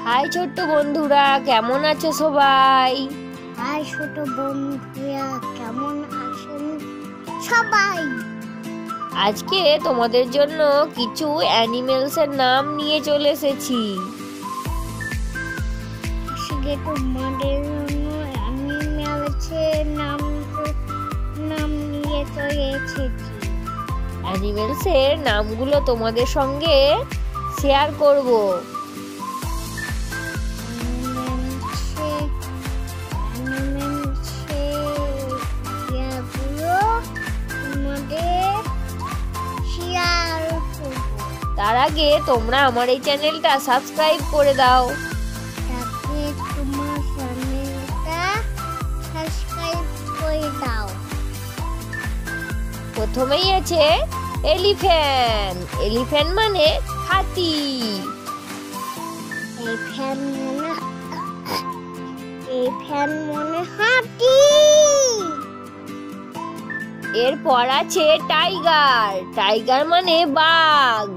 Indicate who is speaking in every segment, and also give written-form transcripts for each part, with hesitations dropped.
Speaker 1: High ছোট্ট বন্ধুরা, কেমন আছো সবাই?
Speaker 2: হাই ছোট বন্ধুরা, কেমন আছেন সবাই?
Speaker 1: আজকে তোমাদের জন্য কিছু অ্যানিমেলসের নাম নিয়ে চলে এসেছি।
Speaker 2: আজকে তোমাদের জন্য অ্যানিমেলসের নাম নিয়ে চলে এসেছি।
Speaker 1: অ্যানিমেলসের নামগুলো তোমাদের সঙ্গে শেয়ার করব। তার আগে তোমরা আমার এই চ্যানেলটা সাবস্ক্রাইব করে দাও। প্রথমেই আছে এলিফ্যান্ট। এলিফ্যান্ট মানে হাতি।
Speaker 2: হাতি।
Speaker 1: এরপর আছে টাইগার। টাইগার মানে বাঘ।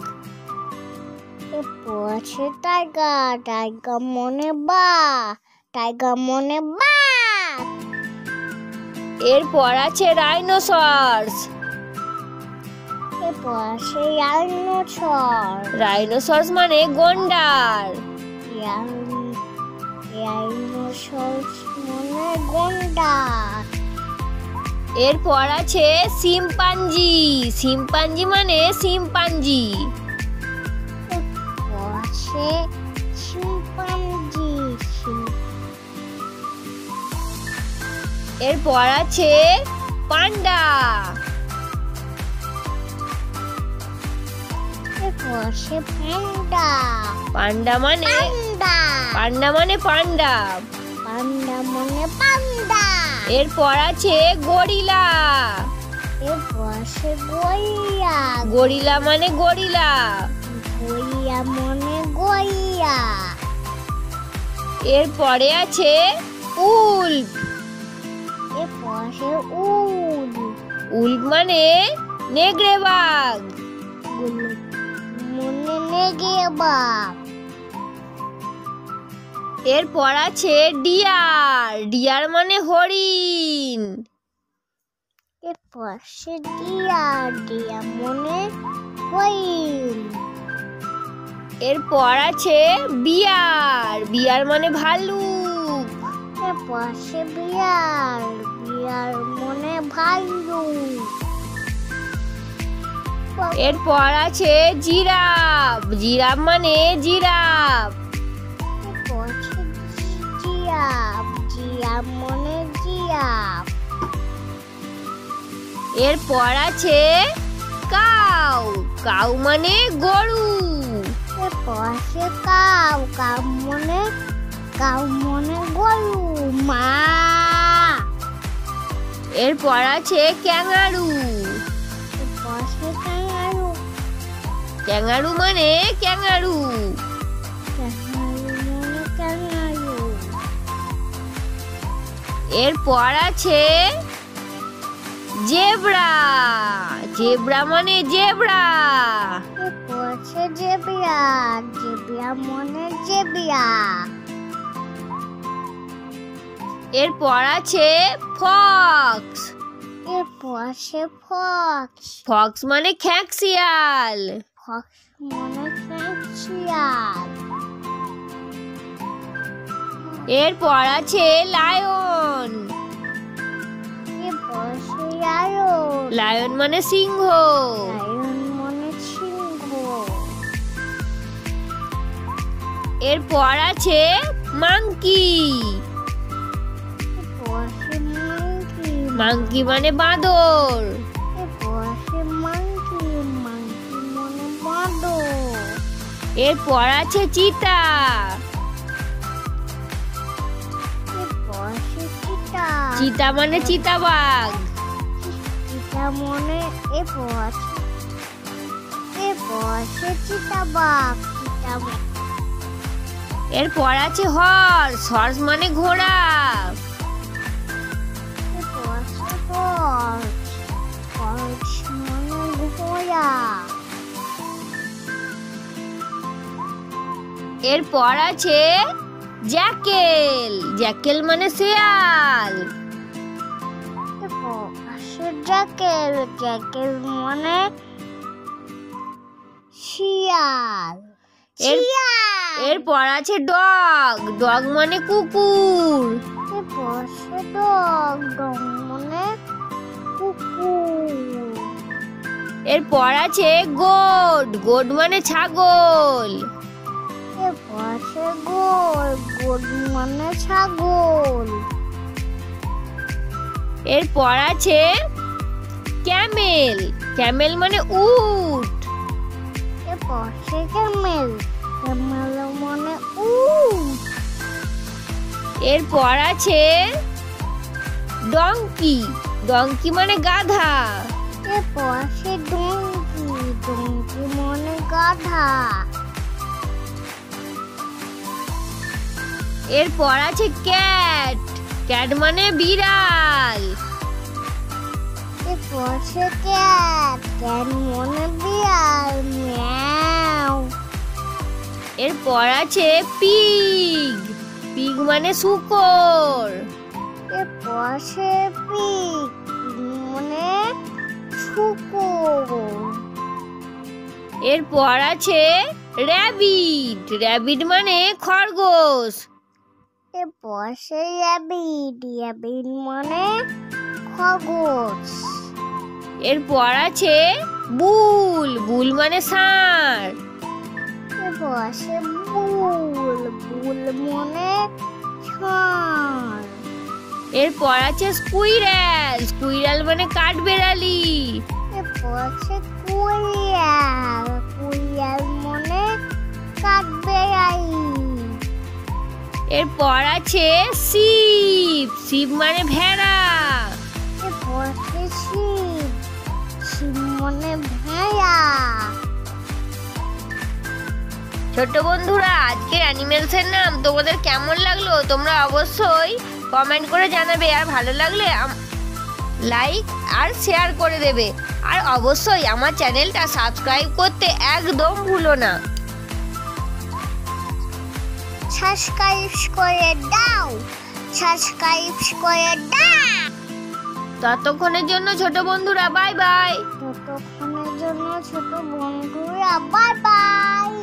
Speaker 2: এরপর আছে টাইগার। টাইগার মানে বাঘ। টাইগার মানে বাঘ।
Speaker 1: এরপর আছে রাইনোসরস।
Speaker 2: এরপর আছে রাইনোসরস।
Speaker 1: রাইনোসরস মানে গন্ডার।
Speaker 2: রাইনোসরস মানে গন্ডার।
Speaker 1: এরপর আছে শিম্পাঞ্জি। শিম্পাঞ্জি মানে শিম্পাঞ্জি।
Speaker 2: এরপর আছে শিম্পাঞ্জি।
Speaker 1: এরপর আছে পান্ডা।
Speaker 2: এরপর আছে পান্ডা।
Speaker 1: পান্ডা মানে পান্ডা মানে পান্ডা।
Speaker 2: পান্ডা মানে পান্ডা।
Speaker 1: এরপর আছে গরিলা।
Speaker 2: এরপর আছে গরিলা।
Speaker 1: গরিলা মানে গরিলা।
Speaker 2: গরিলা মানে গরিলা।
Speaker 1: এরপরে আছে উল্ফ।
Speaker 2: এরপর আছে উল্ফ।
Speaker 1: উল্ফ মানে নেগড়ে বাঘ।
Speaker 2: মানে নেগড়ে বাঘ।
Speaker 1: এরপর আছে ডিয়ার। ডিয়ার মানে হরিণ।
Speaker 2: এরপর আছে ডিয়ার। ডিয়ার মানে হরিণ।
Speaker 1: এরপর আছে বিয়ার। বিয়ার মানে ভাল্লুক।
Speaker 2: এরপর আছে বিয়ার। বিয়ার মানে ভাল্লুক।
Speaker 1: এরপর আছে জিরাফ। জিরাফ মানে জিরাফ।
Speaker 2: এরপর আছে জিরাফ। জিরাফ মানে জিরাফ।
Speaker 1: এরপর আছে কাউ। কাউ মানে গরু।
Speaker 2: এরপর আছে কাউ। কাউ মানে গরু মা।
Speaker 1: এরপর আছে ক্যাঙ্গারু।
Speaker 2: এরপর আছে ক্যাঙ্গারু।
Speaker 1: ক্যাঙ্গারু মানে ক্যাঙ্গারু।
Speaker 2: ক্যাঙ্গারু মানে ক্যাঙ্গারু।
Speaker 1: এরপর আছে জেব্রা। জেব্রা মানে জেব্রা।
Speaker 2: এরপর আছে জেব্রা। জেব্রা মানে জেব্রা।
Speaker 1: এরপর আছে ফক্স।
Speaker 2: এরপর আছে ফক্স।
Speaker 1: ফক্স মানে খ্যাঁকশিয়াল।
Speaker 2: ফক্স মানে শিয়াল।
Speaker 1: এরপর আছে লায়ন।
Speaker 2: এরপর আছে লায়ন।
Speaker 1: লায়ন মানে সিংহ।
Speaker 2: লায়ন মানে সিংহ।
Speaker 1: এরপর আছে মাংকি।
Speaker 2: এরপর আছে মাংকি।
Speaker 1: মাংকি মানে বাঁদর।
Speaker 2: এরপর আছে মাংকি। মাংকি মানে বাঁদর।
Speaker 1: এরপর আছে চিতা।
Speaker 2: এরপর আছে চিতা।
Speaker 1: চিতা মানে চিতাবাঘ।
Speaker 2: চিতা মানে এরপর আছে চিতাবাঘ। চিতাবাঘ।
Speaker 1: এরপর আছে হর্স। হর্স মানে ঘোড়া।
Speaker 2: এরপর আছে হর্স। হর্স মানে ঘোড়া।
Speaker 1: এরপর আছে জ্যাকেল। জ্যাকেল মানে শিয়াল।
Speaker 2: জ্যাকেল, জ্যাকেল মানে শিয়াল।
Speaker 1: এরপর আছে ডগ। ডগ মানে কুকুর।
Speaker 2: ডগ, ডগ মানে কুকুর।
Speaker 1: এরপর আছে গোট। গোট মানে ছাগল।
Speaker 2: গোল, গোল মানে ছাগল।
Speaker 1: এরপর আছে ক্যামেল। ক্যামেল মানে উট।
Speaker 2: ক্যামেল, ক্যামেল মানে উট।
Speaker 1: এরপর আছে ডঙ্কি। ডঙ্কি মানে গাধা।
Speaker 2: ডঙ্কি, ডঙ্কি মানে গাধা।
Speaker 1: এরপর আছে ক্যাট। ক্যাট মানে বিড়াল।
Speaker 2: ক্যাট, ক্যাট মানে বিড়াল। মিয়াও।
Speaker 1: এরপর আছে পিগ। পিগ মানে শূকর।
Speaker 2: পিগ মানে শুকুর।
Speaker 1: এরপর আছে র্যাবিট। র্যাবিট মানে খরগোশ।
Speaker 2: র্যাবিট, র্যাবিট মানে খরগোশ।
Speaker 1: এরপর আছে বুল। বুল মানে ষাঁড়।
Speaker 2: বুল, বুল মানে ষাঁড়।
Speaker 1: এরপর আছে স্কুইরাল। স্কুইরাল মানে কাঠবেড়ালি।
Speaker 2: কুইয়াল, কুইয়াল মানে কাঠবেড়ালি।
Speaker 1: এরপর আছে শিপ। শিপ মানে ভেড়া।
Speaker 2: শিব, শিব মানে ভেড়া।
Speaker 1: ছোট্ট বন্ধুরা, আজকের অ্যানিমেলসের নাম তোমাদের কেমন লাগলো তোমরা অবশ্যই কমেন্ট করে জানাবে। আর ভালো লাগলে লাইক আর শেয়ার করে দেবে। আর অবশ্যই আমার চ্যানেলটা সাবস্ক্রাইব করতে একদম ভুলো না।
Speaker 2: সাবস্ক্রাইব করে দাও, সাবস্ক্রাইব করে দাও।
Speaker 1: ততক্ষণের জন্য ছোট বন্ধুরা বাই বাই।
Speaker 2: ততক্ষণের জন্য ছোট বন্ধুরা বাই বাই।